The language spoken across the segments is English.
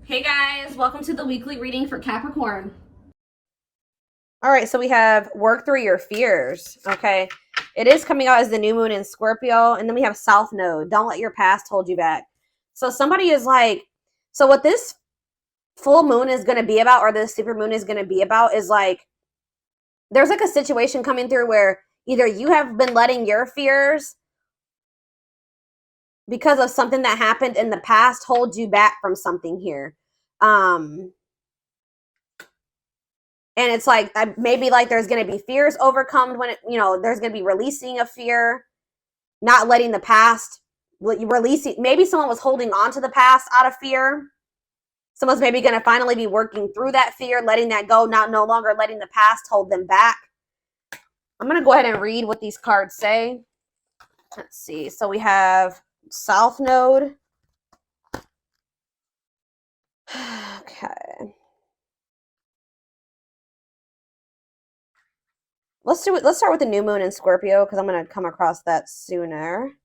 Hey guys, welcome to the weekly reading for Capricorn. All right, so we have work through your fears. Okay. It is coming out as the new moon in Scorpio. And then we have South Node. Don't let your past hold you back. So somebody is like, so what this full moon is going to be about, or this super moon is going to be about, is like, there's like a situation coming through where either you have been letting your fears because of something that happened in the past hold you back from something here. And it's like maybe like there's going to be fears overcome when there's going to be releasing of fear, not letting the past releasing. Maybe someone was holding on to the past out of fear. Someone's maybe going to finally be working through that fear, letting that go, no longer letting the past hold them back. I'm going to go ahead and read what these cards say. Let's see. So we have South Node. Okay. Let's start with the new moon in Scorpio, because I'm going to come across that sooner.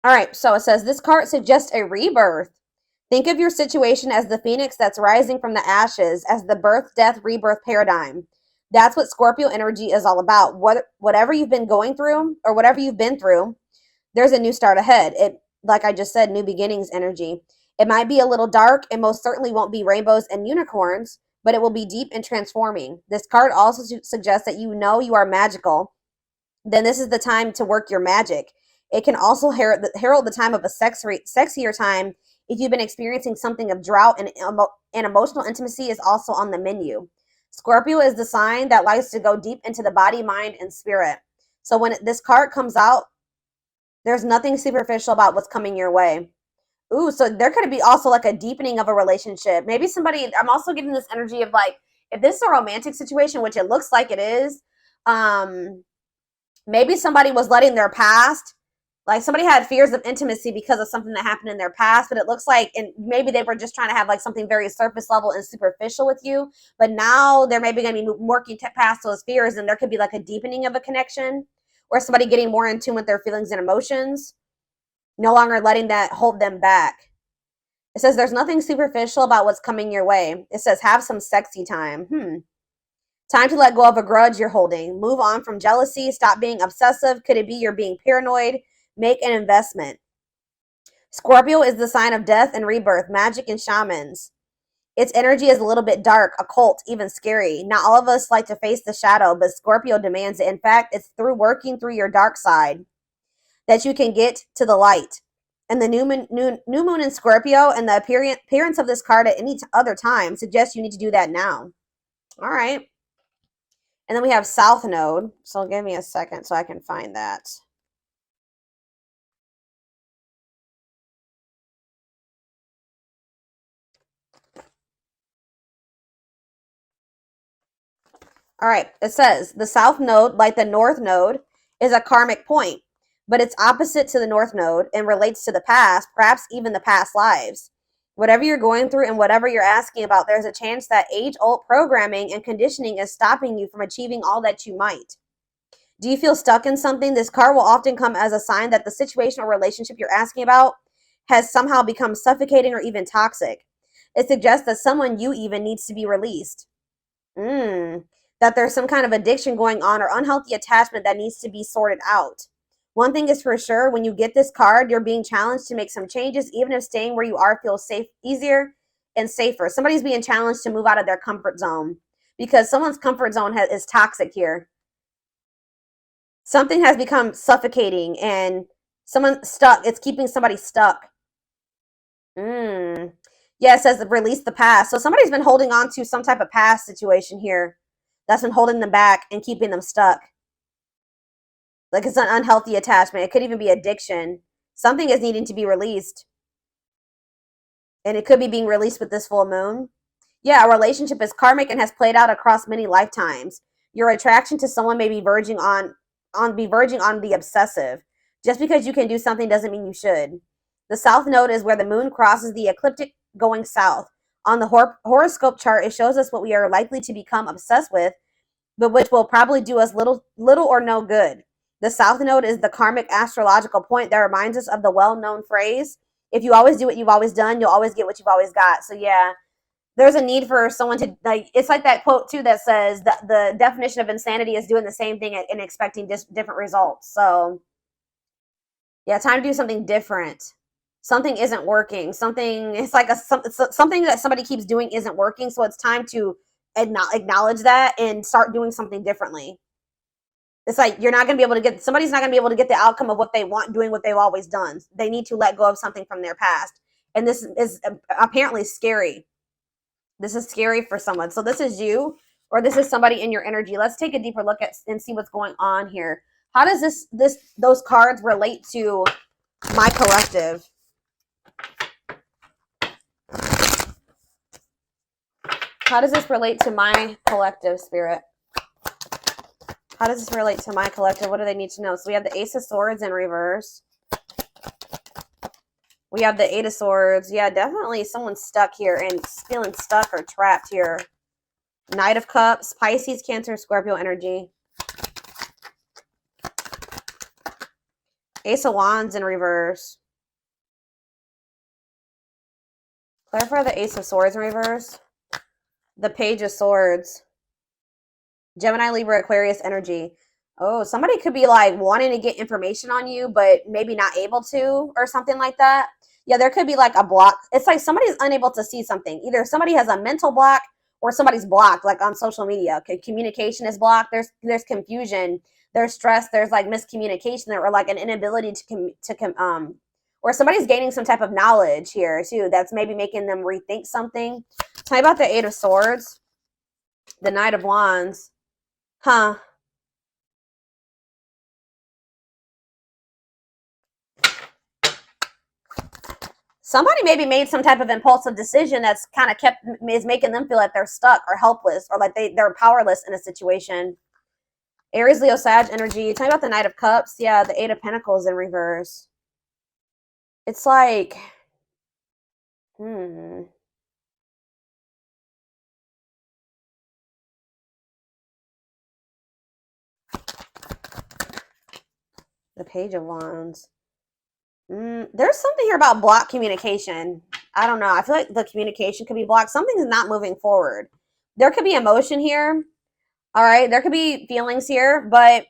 All right, so it says, this card suggests a rebirth. Think of your situation as the phoenix that's rising from the ashes, as the birth, death, rebirth paradigm. That's what Scorpio energy is all about. Whatever you've been going through, or whatever you've been through, there's a new start ahead. It, like I just said, new beginnings energy. It might be a little dark, and most certainly won't be rainbows and unicorns, but it will be deep and transforming. This card also suggests that you are magical. Then this is the time to work your magic. It can also herald the time of a sexier time. If you've been experiencing something of drought, and emotional intimacy is also on the menu. Scorpio is the sign that likes to go deep into the body, mind, and spirit. So when this card comes out, there's nothing superficial about what's coming your way. Ooh, so there could be also like a deepening of a relationship. Maybe somebody, I'm also getting this energy of like, if this is a romantic situation, which it looks like it is, maybe somebody was letting their past, like somebody had fears of intimacy because of something that happened in their past, but it looks like, and maybe they were just trying to have like something very surface level and superficial with you, but now they're maybe going to be working past those fears, and there could be like a deepening of a connection, or somebody getting more in tune with their feelings and emotions, no longer letting that hold them back. It says there's nothing superficial about what's coming your way. It says have some sexy time. Time to let go of a grudge you're holding. Move on from jealousy. Stop being obsessive. Could it be you're being paranoid? Make an investment. Scorpio is the sign of death and rebirth, magic and shamans. Its energy is a little bit dark, occult, even scary. Not all of us like to face the shadow, but Scorpio demands it. In fact, it's through working through your dark side that you can get to the light. And the new moon in Scorpio and the appearance of this card at any other time suggests you need to do that now. All right. And then we have South Node. So give me a second so I can find that. All right. It says the South Node, like the North Node, is a karmic point, but it's opposite to the North Node and relates to the past, perhaps even the past lives. Whatever you're going through and whatever you're asking about, there's a chance that age-old programming and conditioning is stopping you from achieving all that you might. Do you feel stuck in something? This card will often come as a sign that the situation or relationship you're asking about has somehow become suffocating or even toxic. It suggests that someone you even needs to be released. That there's some kind of addiction going on or unhealthy attachment that needs to be sorted out. One thing is for sure, when you get this card, you're being challenged to make some changes, even if staying where you are feels safe, easier and safer. Somebody's being challenged to move out of their comfort zone because someone's comfort zone is toxic here. Something has become suffocating and someone stuck. It's keeping somebody stuck. Yeah, it says release the past. So somebody's been holding on to some type of past situation here that's been holding them back and keeping them stuck. Like it's an unhealthy attachment. It could even be addiction. Something is needing to be released. And it could be being released with this full moon. Yeah, a relationship is karmic and has played out across many lifetimes. Your attraction to someone may be verging on the obsessive. Just because you can do something doesn't mean you should. The South Node is where the moon crosses the ecliptic going south. On the horoscope chart, it shows us what we are likely to become obsessed with, but which will probably do us little or no good. The South Node is the karmic astrological point that reminds us of the well-known phrase, If you always do what you've always done, you'll always get what you've always got. So yeah, there's a need for someone to, like, it's like that quote too that says that the definition of insanity is doing the same thing and expecting different results. So yeah, time to do something different. Something isn't working. Something, it's like something that somebody keeps doing isn't working. So it's time to acknowledge that and start doing something differently. It's like you're not going to be able to get, somebody's not going to be able to get the outcome of what they want doing what they've always done. They need to let go of something from their past. And this is apparently scary. This is scary for someone. So this is you, or this is somebody in your energy. Let's take a deeper look at and see what's going on here. How does those cards relate to my collective? How does this relate to my collective, Spirit? How does this relate to my collective? What do they need to know? So we have the Ace of Swords in reverse. We have the Eight of Swords. Yeah, definitely someone's stuck here and feeling stuck or trapped here. Knight of Cups, Pisces, Cancer, Scorpio energy. Ace of Wands in reverse. Clarify the Ace of Swords in reverse. The Page of Swords. Gemini, Libra, Aquarius energy. Oh, somebody could be like wanting to get information on you, but maybe not able to, or something like that. Yeah, there could be like a block. It's like somebody's unable to see something. Either somebody has a mental block or somebody's blocked, like on social media. Okay, communication is blocked. There's confusion. There's stress. There's like miscommunication, or like an inability or somebody's gaining some type of knowledge here too. That's maybe making them rethink something. Tell me about the Eight of Swords, the Knight of Wands. Huh. Somebody maybe made some type of impulsive decision that's kind of is making them feel like they're stuck or helpless, or like they're powerless in a situation. Aries, Leo, Sag energy. Tell me about the Knight of Cups. Yeah, the Eight of Pentacles in reverse. It's like, The Page of Wands. There's something here about blocked communication. I don't know. I feel like the communication could be blocked. Something's not moving forward. There could be emotion here. All right. There could be feelings here, but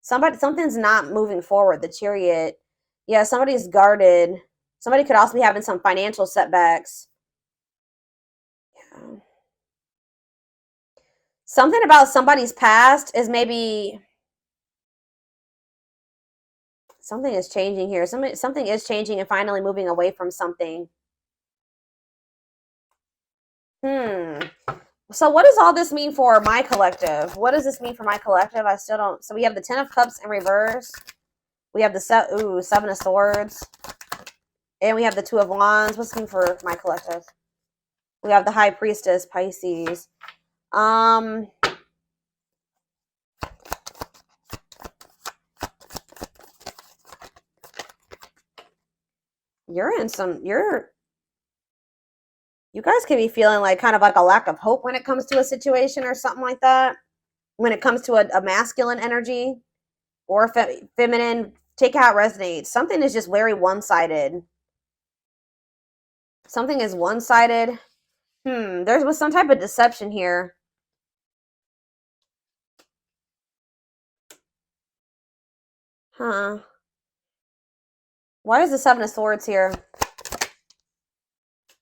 something's not moving forward. The Chariot. Yeah, somebody's guarded. Somebody could also be having some financial setbacks. Yeah. Something about somebody's past is maybe something is changing here. Something is changing and finally moving away from something. So what does all this mean for my collective? What does this mean for my collective? I still don't. So we have the Ten of Cups in reverse. We have the Seven of Swords. And we have the Two of Wands. What's this mean for my collective? We have the High Priestess, Pisces. You guys can be feeling like kind of like a lack of hope when it comes to a situation or something like that. When it comes to a masculine energy or feminine, take it how it resonates. Something is just very one-sided. Something is one-sided. There was some type of deception here. Huh. Why is the Seven of Swords here?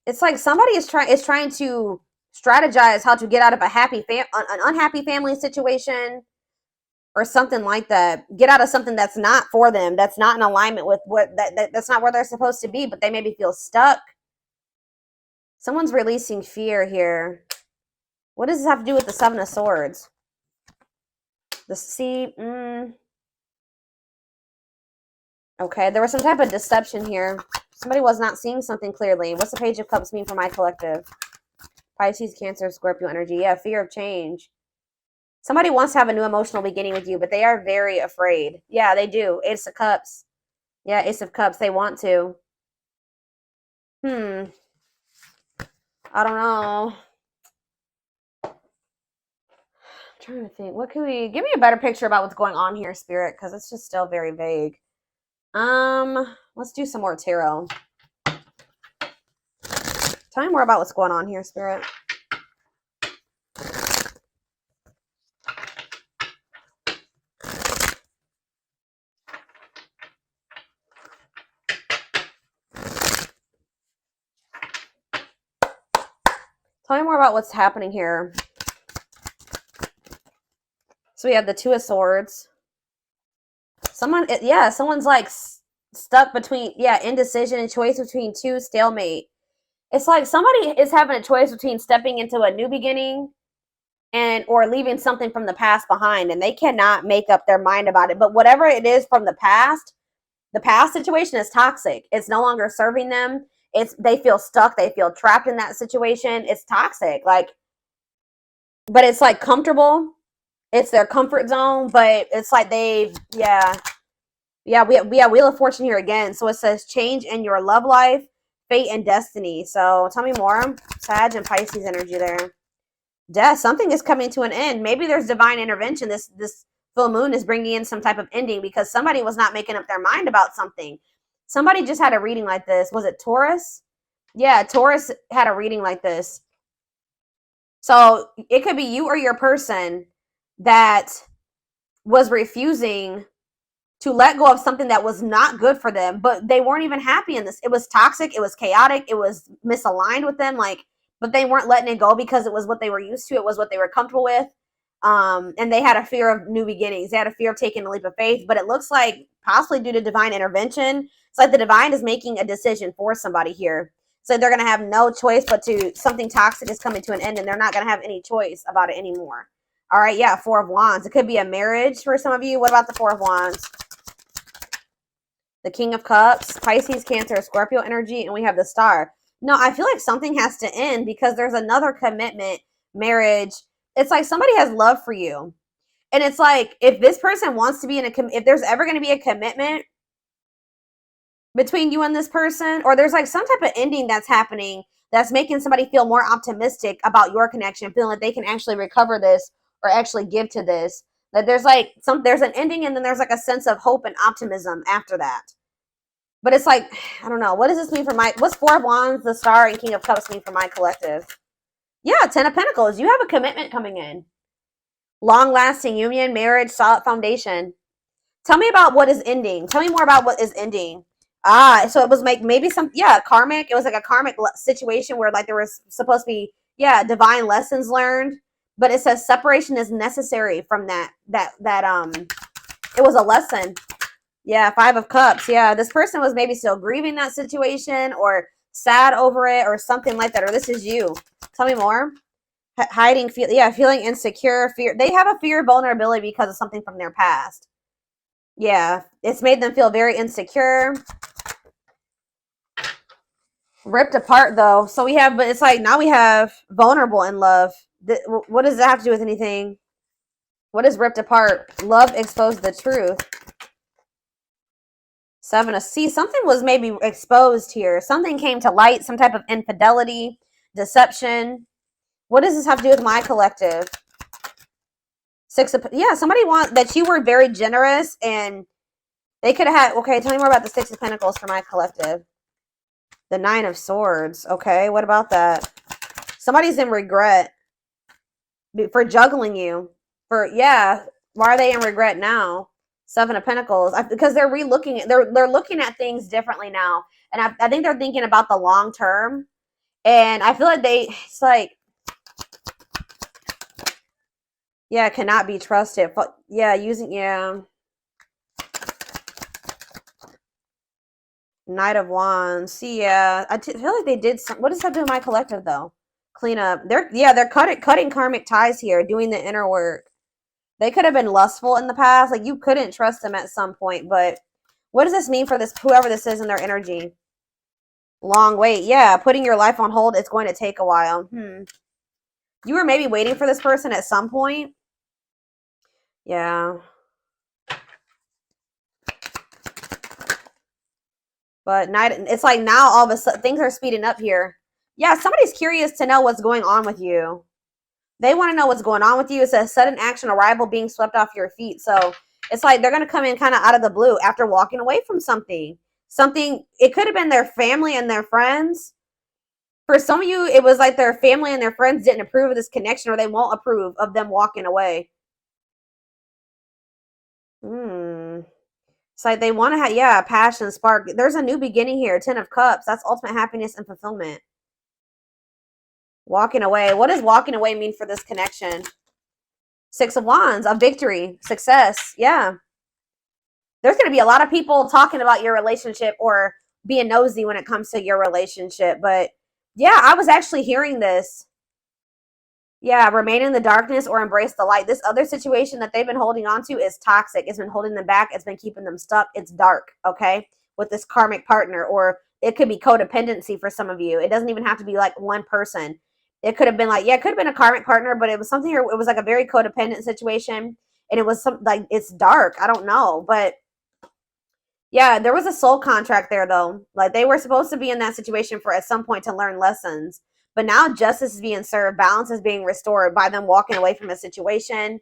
It's like somebody is trying to strategize how to get out of an unhappy family situation or something like that. Get out of something that's not for them, that's not in alignment with that's not where they're supposed to be, but they maybe feel stuck. Someone's releasing fear here. What does this have to do with the Seven of Swords? Okay, there was some type of deception here. Somebody was not seeing something clearly. What's the Page of Cups mean for my collective? Pisces, Cancer, Scorpio energy. Yeah, fear of change. Somebody wants to have a new emotional beginning with you, but they are very afraid. Yeah, they do. Ace of Cups. Yeah, Ace of Cups. They want to. I don't know. I'm trying to think. What can we... Give me a better picture about what's going on here, Spirit, because it's just still very vague. Let's do some more tarot. Tell me more about what's going on here, Spirit. Tell me more about what's happening here. So we have the Two of Swords. Someone's like stuck between, indecision and choice between two, stalemate. It's like somebody is having a choice between stepping into a new beginning or leaving something from the past behind, and they cannot make up their mind about it. But whatever it is from the past situation is toxic. It's no longer serving them. They feel stuck. They feel trapped in that situation. It's toxic. But it's like comfortable. It's their comfort zone, but it's like we have Wheel of Fortune here again. So it says change in your love life, fate, and destiny. So tell me more. Sag and Pisces energy there. Death. Something is coming to an end. Maybe there's divine intervention. This full moon is bringing in some type of ending because somebody was not making up their mind about something. Somebody just had a reading like this. Was it Taurus? Yeah, Taurus had a reading like this. So it could be you or your person that was refusing to let go of something that was not good for them, but they weren't even happy in this. It was toxic. It was chaotic. It was misaligned with them. But they weren't letting it go because it was what they were used to. It was what they were comfortable with. And they had a fear of new beginnings. They had a fear of taking a leap of faith, but it looks like possibly due to divine intervention. It's like the divine is making a decision for somebody here. So they're going to have no choice but something toxic is coming to an end, and they're not going to have any choice about it anymore. All right, yeah, Four of Wands. It could be a marriage for some of you. What about the Four of Wands? The King of Cups, Pisces, Cancer, Scorpio energy, and we have the Star. No, I feel like something has to end because there's another commitment, marriage. It's like somebody has love for you. And it's like if this person wants to be if there's ever going to be a commitment between you and this person, or there's like some type of ending that's happening that's making somebody feel more optimistic about your connection, feeling like they can actually recover this or actually give to this. That there's an ending, and then there's like a sense of hope and optimism after that. But it's like, I don't know. What does this mean for what's Four of Wands, the Star, and King of Cups mean for my collective? Yeah, Ten of Pentacles. You have a commitment coming in. Long-lasting union, marriage, solid foundation. Tell me about what is ending. Tell me more about what is ending. So it was maybe karmic. It was like a karmic situation where like there was supposed to be, divine lessons learned. But it says separation is necessary from that it was a lesson. Yeah, Five of Cups. Yeah, this person was maybe still grieving that situation or sad over it or something like that. Or this is you. Tell me more. Hiding, feeling insecure, fear. They have a fear of vulnerability because of something from their past. Yeah, it's made them feel very insecure. Ripped apart, though. So but it's like now we have vulnerable in love. What does that have to do with anything? What is ripped apart? Love exposed the truth. Seven of Cups. Something was maybe exposed here. Something came to light. Some type of infidelity, deception. What does this have to do with my collective? Somebody that you were very generous and they could have had. Okay, tell me more about the Six of Pentacles for my collective. The Nine of Swords. Okay, what about that? Somebody's in regret for juggling you. Why are they in regret now? Seven of Pentacles. Because they're they're looking at things differently now. And I think they're thinking about the long term. And I feel like cannot be trusted. Knight of Wands. I feel like they did what does that do with my collective though? Clean up. They're cutting karmic ties here, doing the inner work. They could have been lustful in the past. Like you couldn't trust them at some point, but what does this mean for whoever this is in their energy? Long wait. Yeah, putting your life on hold. It's going to take a while. You were maybe waiting for this person at some point. Yeah. But it's like now all of a sudden things are speeding up here. Yeah, somebody's curious to know what's going on with you. They want to know what's going on with you. It's a sudden action arrival being swept off your feet. So it's like they're going to come in kind of out of the blue after walking away from something. Something, it could have been their family and their friends. For some of you, it was like their family and their friends didn't approve of this connection, or they won't approve of them walking away. It's like they want to have, yeah, passion, spark. There's a new beginning here. 10 of Cups. That's ultimate happiness and fulfillment. Walking away. What does walking away mean for this connection? 6 of Wands. A victory. Success. Yeah. There's going to be a lot of people talking about your relationship or being nosy when it comes to your relationship. But yeah, I was actually hearing this. Yeah, remain in the darkness or embrace the light. This other situation that they've been holding on to is toxic. It's been holding them back. It's been keeping them stuck. It's dark, okay, with this karmic partner. Or it could be codependency for some of you. It doesn't even have to be like one person. It could have been like, yeah, it could have been a karmic partner, but it was something, it was like a very codependent situation. And it was some, like, it's dark. I don't know. But yeah, there was a soul contract there, though. Like, they were supposed to be in that situation for at some point to learn lessons. But now justice is being served. Balance is being restored by them walking away from a situation.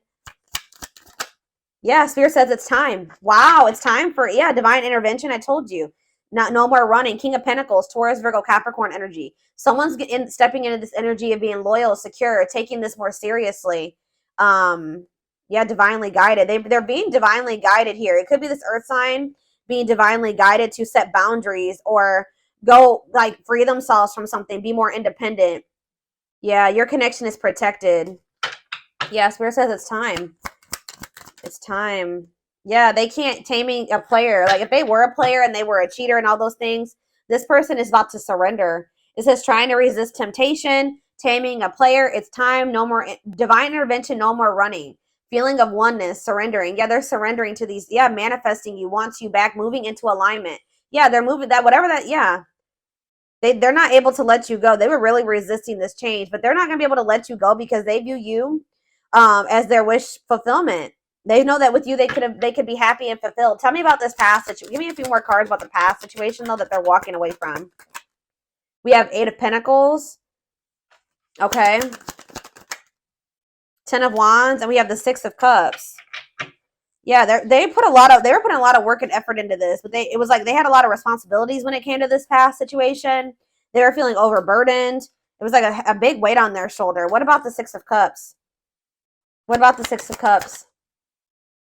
Yeah, Spirit says it's time. Wow, it's time for, yeah, divine intervention. I told you. No more running. King of Pentacles, Taurus, Virgo, Capricorn energy. Someone's stepping into this energy of being loyal, secure, taking this more seriously. Yeah, divinely guided. They're being divinely guided here. It could be this earth sign being divinely guided to set boundaries or go, like, free themselves from something, be more independent. Yeah, your connection is protected. Yeah, Spirit says it's time. It's time. Yeah, they can't taming a player. Like, if they were a player and they were a cheater and all those things, this person is about to surrender. It says trying to resist temptation, taming a player. It's time. No more divine intervention. No more running. Feeling of oneness, surrendering. Yeah, they're surrendering to these. Yeah, manifesting you, wants you back, moving into alignment. Yeah, they're moving that, whatever that, yeah. They're not able to let you go. They were really resisting this change, but they're not going to be able to let you go because they view you as their wish fulfillment. They know that with you, they could be happy and fulfilled. Tell me about this past situation. Give me a few more cards about the past situation, though, that they're walking away from. We have 8 of Pentacles. Okay. 10 of Wands, and we have the 6 of Cups. Yeah, they were putting a lot of work and effort into this, but it was like they had a lot of responsibilities when it came to this past situation. They were feeling overburdened. It was like a big weight on their shoulder. What about the 6 of Cups? What about the 6 of Cups?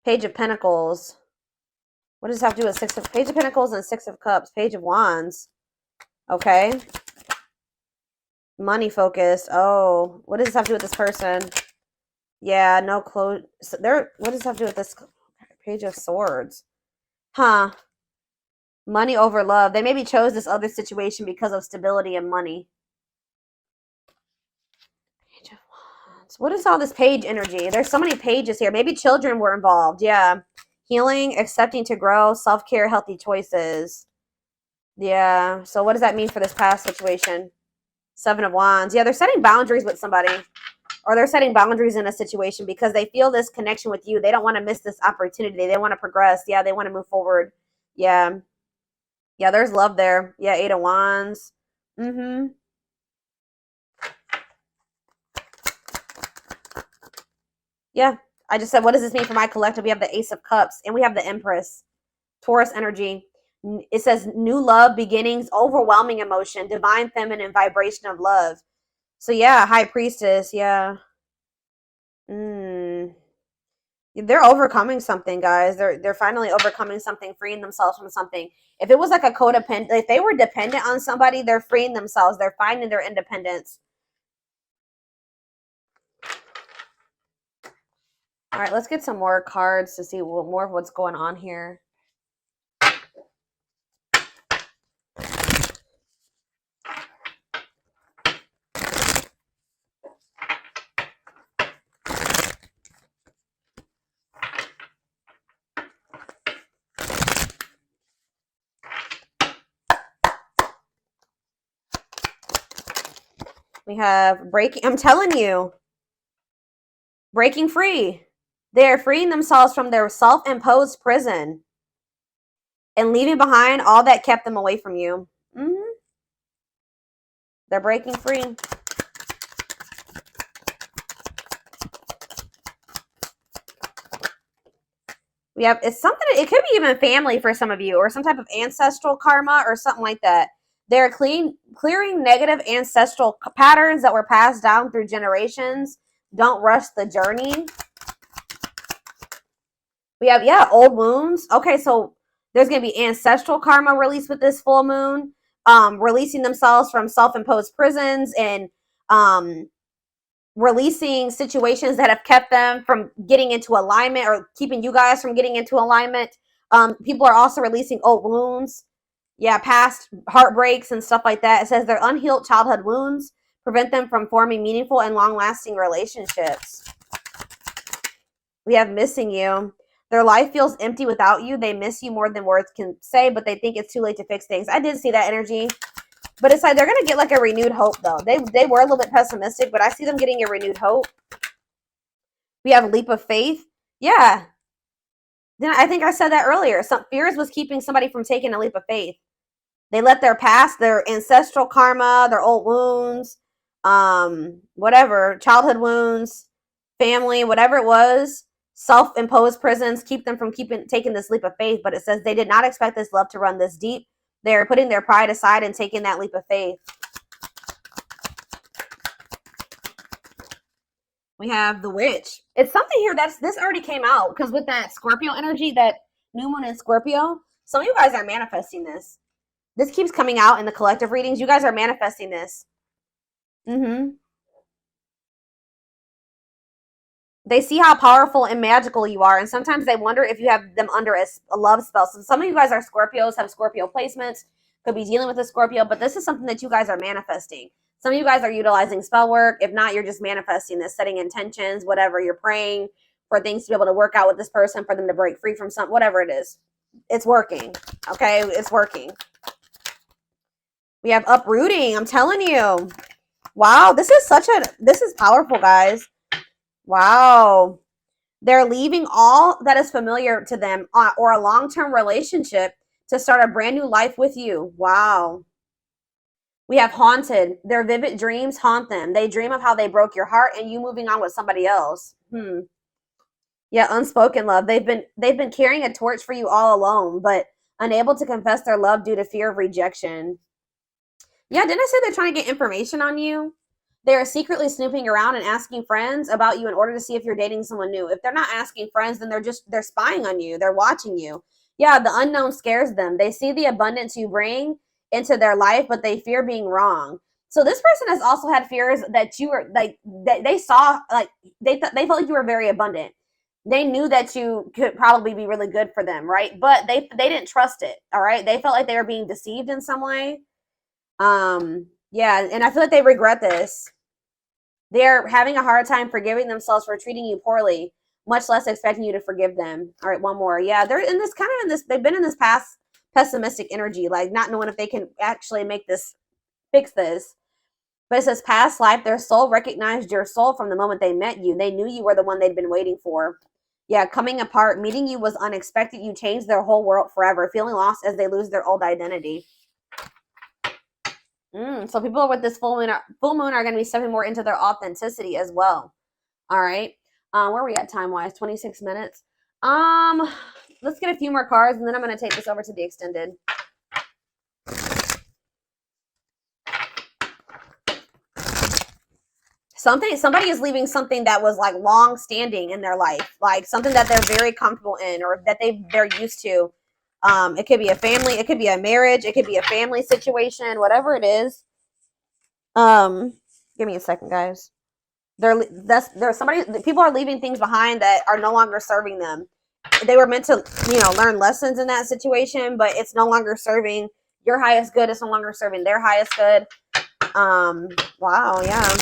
Page of Pentacles. What does this have to do with Page of Pentacles and 6 of Cups? Page of Wands. Okay. Money focus. Oh, what does this have to do with this person? Yeah, no clothes. What does this have to do with this? Page of Swords. Huh. Money over love. They maybe chose this other situation because of stability and money. Page of Wands. What is all this page energy? There's so many pages here. Maybe children were involved. Yeah. Healing, accepting to grow, self-care, healthy choices. Yeah. So what does that mean for this past situation? 7 of Wands. Yeah, they're setting boundaries with somebody. Or they're setting boundaries in a situation because they feel this connection with you. They don't want to miss this opportunity. They want to progress. Yeah, they want to move forward. Yeah. Yeah, there's love there. Yeah, 8 of Wands. Yeah, I just said, what does this mean for my collective? We have the Ace of Cups and we have the Empress. Taurus energy. It says new love, beginnings, overwhelming emotion, divine feminine vibration of love. So yeah, High Priestess. Yeah. They're overcoming something, guys. They're finally overcoming something, freeing themselves from something. If it was like a codependent, if they were dependent on somebody, they're freeing themselves. They're finding their independence. All right, let's get some more cards to see more of what's going on here. We have breaking. I'm telling you, breaking free. They're freeing themselves from their self-imposed prison and leaving behind all that kept them away from you. They're breaking free. We have, it's something, it could be even family for some of you, or some type of ancestral karma or something like that. They're clearing negative ancestral patterns that were passed down through generations. Don't rush the journey. We have, yeah, old wounds. Okay, so there's going to be ancestral karma released with this full moon, releasing themselves from self-imposed prisons, and releasing situations that have kept them from getting into alignment, or keeping you guys from getting into alignment. People are also releasing old wounds. Yeah, past heartbreaks and stuff like that. It says their unhealed childhood wounds prevent them from forming meaningful and long-lasting relationships. We have missing you. Their life feels empty without you. They miss you more than words can say, but they think it's too late to fix things. I did see that energy. But it's like they're going to get like a renewed hope, though. They were a little bit pessimistic, but I see them getting a renewed hope. We have a leap of faith. Yeah. Then I think I said that earlier. Some fears was keeping somebody from taking a leap of faith. They let their past, their ancestral karma, their old wounds, whatever, childhood wounds, family, whatever it was, self-imposed prisons, keep them from taking this leap of faith. But it says they did not expect this love to run this deep. They're putting their pride aside and taking that leap of faith. We have the witch. It's something here this already came out, because with that Scorpio energy, that new moon in Scorpio, some of you guys are manifesting this. This keeps coming out in the collective readings. You guys are manifesting this. They see how powerful and magical you are, and sometimes they wonder if you have them under a love spell. So some of you guys are Scorpios, have Scorpio placements, could be dealing with a Scorpio, but this is something that you guys are manifesting. Some of you guys are utilizing spell work. If not, you're just manifesting this, setting intentions, whatever. You're praying for things to be able to work out with this person, for them to break free from something, whatever it is. It's working, okay? It's working. We have uprooting. I'm telling you. Wow, this is powerful, guys. Wow. They're leaving all that is familiar to them, or a long-term relationship, to start a brand new life with you. Wow. We have haunted. Their vivid dreams haunt them. They dream of how they broke your heart and you moving on with somebody else. Yeah, unspoken love. They've been carrying a torch for you all alone, but unable to confess their love due to fear of rejection. Yeah, didn't I say they're trying to get information on you? They are secretly snooping around and asking friends about you in order to see if you're dating someone new. If they're not asking friends, then they're spying on you. They're watching you. Yeah, the unknown scares them. They see the abundance you bring into their life, but they fear being wrong. So this person has also had fears that you were like, that they saw, like they felt like you were very abundant. They knew that you could probably be really good for them, right? But they didn't trust it. All right, they felt like they were being deceived in some way. Yeah, and I feel like they regret this. They're having a hard time forgiving themselves for treating you poorly, much less expecting you to forgive them. All right, one more. Yeah, they're in this they've been in this past pessimistic energy, like not knowing if they can actually fix this. But it says past life, their soul recognized your soul from the moment they met you. They knew you were the one they'd been waiting for. Yeah, coming apart, meeting you was unexpected. You changed their whole world forever, feeling lost as they lose their old identity. So people with this full moon are going to be stepping more into their authenticity as well. All right. Where are we at time-wise? 26 minutes. Let's get a few more cards, and then I'm going to take this over to the extended. Somebody is leaving something that was like long-standing in their life, like something that they're very comfortable in, or that they're used to. It could be a family, it could be a marriage, it could be a family situation, whatever it is. Give me a second, guys. People are leaving things behind that are no longer serving them. They were meant to, learn lessons in that situation, but it's no longer serving your highest good. It's no longer serving their highest good. Wow, yeah.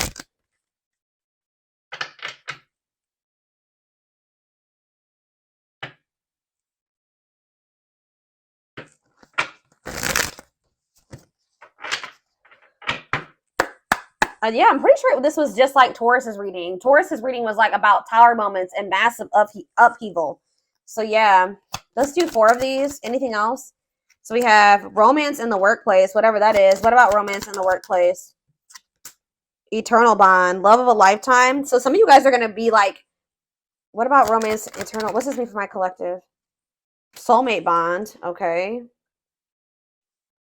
Yeah, I'm pretty sure this was just like Taurus's reading. Taurus's reading was like about tower moments and massive upheaval. So yeah, let's do 4 of these. Anything else? So we have romance in the workplace, whatever that is. What about romance in the workplace? Eternal bond, love of a lifetime. So some of you guys are going to be like, what about romance eternal? What's this mean for my collective? Soulmate bond. Okay.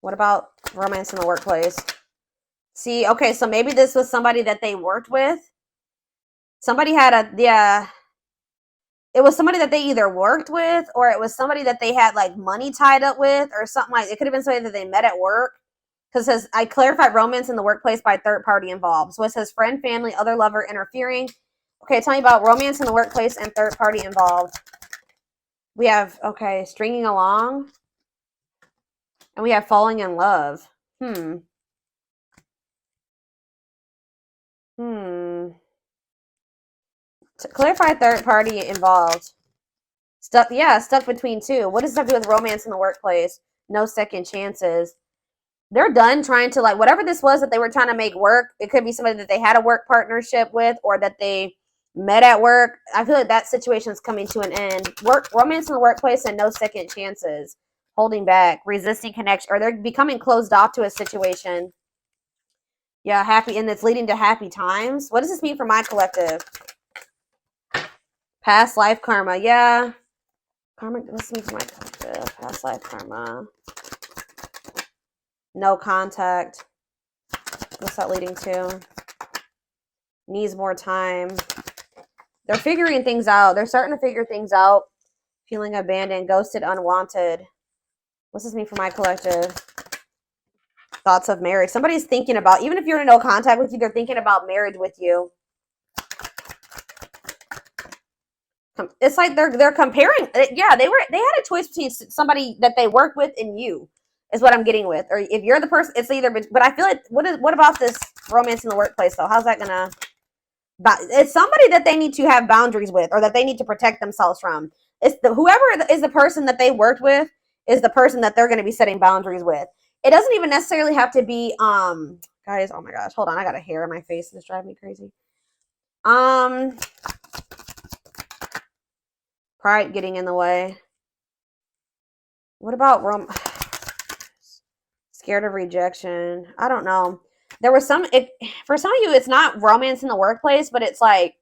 What about romance in the workplace? See, okay, so maybe this was somebody that they worked with. Somebody had a, yeah, it was somebody that they either worked with or it was somebody that they had like money tied up with or something like, it could have been somebody that they met at work. Because it says, I clarified romance in the workplace by third party involved. So it says friend, family, other lover interfering. Okay, tell me about romance in the workplace and third party involved. We have, okay, stringing along. And we have falling in love. Hmm. To clarify third party involved. Stuck, yeah, stuck between two. What does that do with romance in the workplace? No second chances. They're done trying to, like, whatever this was that they were trying to make work. It could be somebody that they had a work partnership with or that they met at work. I feel like that situation is coming to an end. Romance in the workplace and no second chances. Holding back, resisting connection, or they're becoming closed off to a situation. Yeah, happy, and it's leading to happy times. What does this mean for my collective? Past life karma, yeah. Karmic, what's this mean for my collective? Past life karma. No contact. What's that leading to? Needs more time. They're figuring things out. They're starting to figure things out. Feeling abandoned, ghosted, unwanted. What's this mean for my collective? Thoughts of marriage. Somebody's thinking about, even if you're in no contact with you, they're thinking about marriage with you. It's like they're comparing. Yeah, they had a choice between somebody that they work with and you, is what I'm getting with. Or if you're the person, it's either. But I feel like what about this romance in the workplace though? How's that gonna? But it's somebody that they need to have boundaries with, or that they need to protect themselves from. It's whoever is the person that they worked with is the person that they're going to be setting boundaries with. It doesn't even necessarily have to be guys. Oh my gosh, hold on, I got a hair in my face. It's driving me crazy. Pride getting in the way. What about scared of rejection? I don't know. There was for some of you, it's not romance in the workplace, but it's like,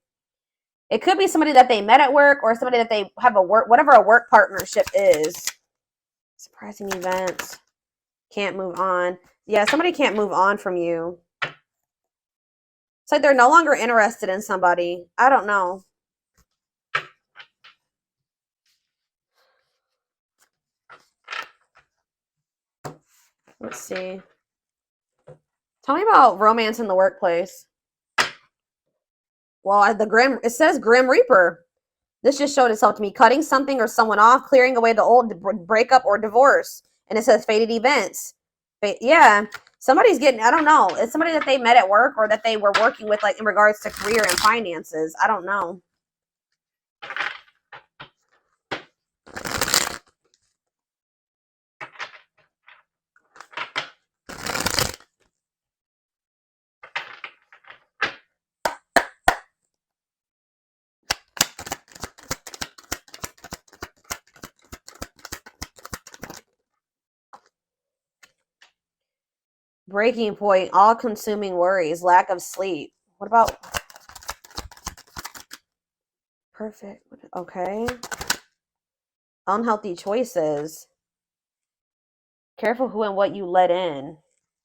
it could be somebody that they met at work or somebody that they have whatever a work partnership is. Surprising events. Can't move on. Yeah, somebody can't move on from you. It's like they're no longer interested in somebody. I don't know. Let's see. Tell me about romance in the workplace. Well, it says Grim Reaper. This just showed itself to me. Cutting something or someone off, clearing away the old, breakup or divorce. And it says fated events. Yeah, somebody's getting, I don't know. It's somebody that they met at work or that they were working with, like in regards to career and finances. I don't know. Breaking point, all-consuming worries, lack of sleep. What about perfect? Okay. Unhealthy choices. Careful who and what you let in.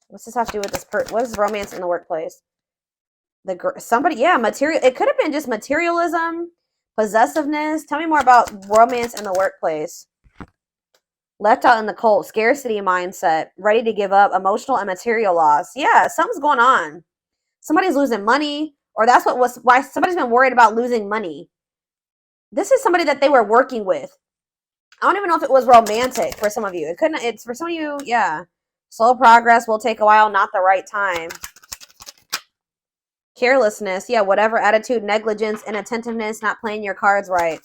What's this have to do with this? What is romance in the workplace? Somebody, yeah, material. It could have been just materialism, possessiveness. Tell me more about romance in the workplace. Left out in the cold, scarcity mindset, ready to give up, emotional and material loss. Yeah, something's going on. Somebody's losing money, or that's why somebody's been worried about losing money. This is somebody that they were working with. I don't even know if it was romantic for some of you. It's for some of you, yeah. Slow progress will take a while, not the right time. Carelessness, yeah, whatever attitude, negligence, inattentiveness, not playing your cards right.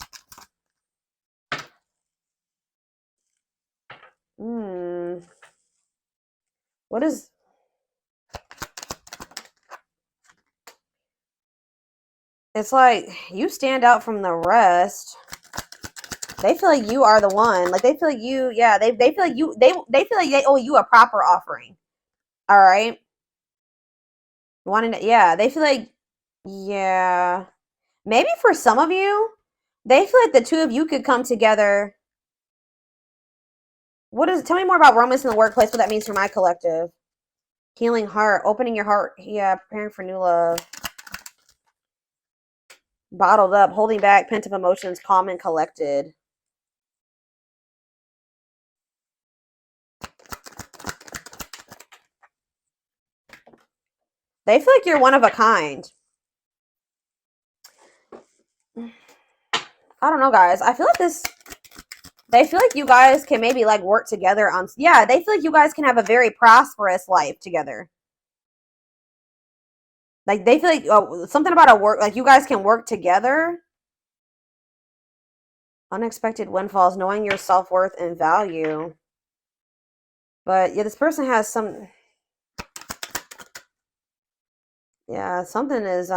What is... It's like you stand out from the rest. They feel like you are the one. Like they feel like you, yeah, they feel like you, they feel like they owe you a proper offering. All right. Yeah, they feel like, yeah. Maybe for some of you, they feel like the two of you could come together Tell me more about romance in the workplace, what that means for my collective. Healing heart, opening your heart. Yeah, preparing for new love. Bottled up, holding back, pent up emotions, calm and collected. They feel like you're one of a kind. I don't know, guys. I feel like they feel like you guys can maybe like work together on, yeah, they feel like you guys can have a very prosperous life together. Like they feel like something about a work, like you guys can work together. Unexpected windfalls, knowing your self-worth and value. But yeah, this person has some, yeah, something is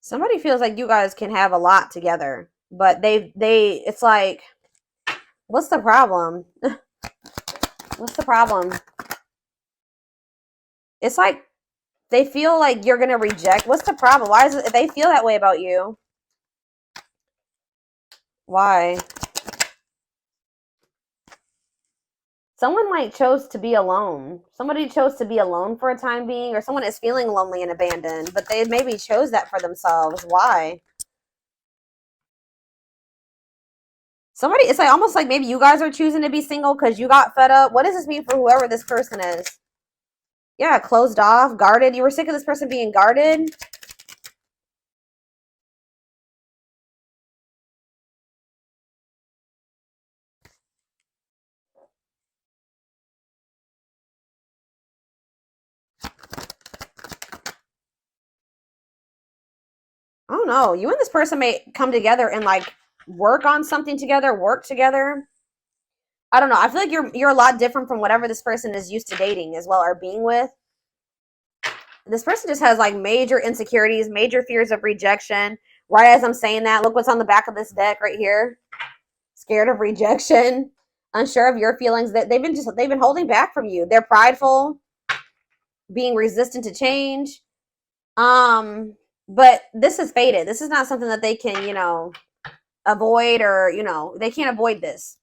somebody feels like you guys can have a lot together, but it's like, what's the problem? What's the problem? It's like they feel like you're gonna reject. What's the problem? Why is it they feel that way about you? Why? Someone like chose to be alone. Somebody chose to be alone for a time being, or someone is feeling lonely and abandoned, but they maybe chose that for themselves. Why? Somebody, it's like almost like maybe you guys are choosing to be single because you got fed up. What does this mean for whoever this person is? Yeah, closed off, guarded. You were sick of this person being guarded. I don't know. You and this person may come together and like work on something together, work together. I don't know. I feel like you're a lot different from whatever this person is used to dating as well or being with. This person just has like major insecurities, major fears of rejection. Right as I'm saying that, look what's on the back of this deck right here. Scared of rejection, unsure of your feelings. That they've been holding back from you. They're prideful, being resistant to change. But this is fated. This is not something that they can, avoid, or, they can't avoid this.